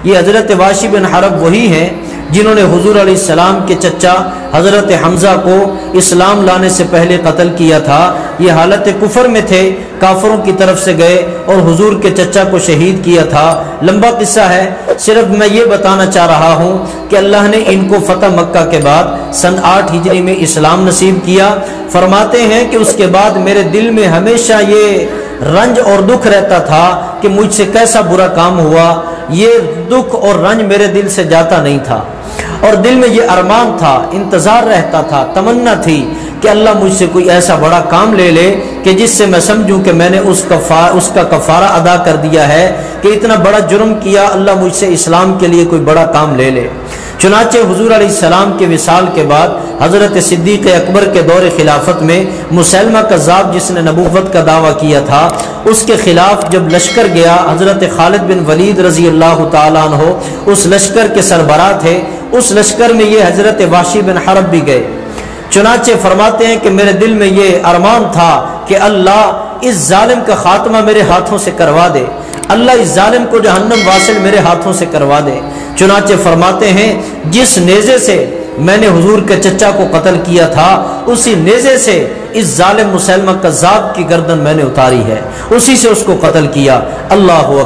یہ حضرت وحشی بن حرب وہی ہیں جنہوں نے حضور علیہ السلام کے چچا حضرت حمزہ کو اسلام لانے سے پہلے قتل کیا تھا۔ یہ حالت کفر میں تھے، کافروں کی طرف سے گئے اور حضور کے چچا کو شہید کیا تھا۔ لمبا قصہ ہے، صرف میں یہ بتانا چاہ رہا ہوں کہ اللہ نے ان کو فتح مکہ کے بعد سن 8 ہجری میں اسلام نصیب کیا۔ فرماتے ہیں کہ اس کے بعد میرے دل میں ہمیشہ یہ رنج اور دکھ رہتا تھا کہ مجھ سے کیسا برا کام ہوا۔ یہ دکھ اور رنج میرے دل سے جاتا نہیں تھا، اور دل میں یہ ارمان تھا، انتظار رہتا تھا، تمنا تھی کہ اللہ مجھ سے کوئی ایسا بڑا کام لے لے کہ جس سے میں سمجھوں کہ میں نے اس کا کفارہ ادا کر دیا ہے، کہ اتنا بڑا جرم کیا، اللہ مجھ سے اسلام کے لیے کوئی بڑا کام لے لے۔ چنانچہ حضور علیہ السلام کے وصال کے بعد حضرت صدیق اکبر کے دور خلافت میں مسلمہ کذاب جس نے نبوت کا دعویٰ کیا تھا، اس کے خلاف جب لشکر گیا، حضرت خالد بن ولید رضی اللہ تعالیٰ عنہ اس لشکر کے سربراہ تھے۔ اس لشکر میں یہ حضرت وحشی بن حرب بھی گئے۔ چنانچہ فرماتے ہیں کہ میرے دل میں یہ ارمان تھا کہ اللہ اس ظالم کا خاتمہ میرے ہاتھوں سے کروا دے، اللہ اس ظالم کو جہنم واصل میرے ہاتھوں سے کروا دے۔ چنانچہ فرماتے ہیں جس نیزے سے میں نے حضور کے چچا کو قتل کیا تھا، اسی نیزے سے اس ظالم مسلمہ کذاب کی گردن میں نے اتاری ہے، اسی سے اس کو قتل کیا۔ اللہ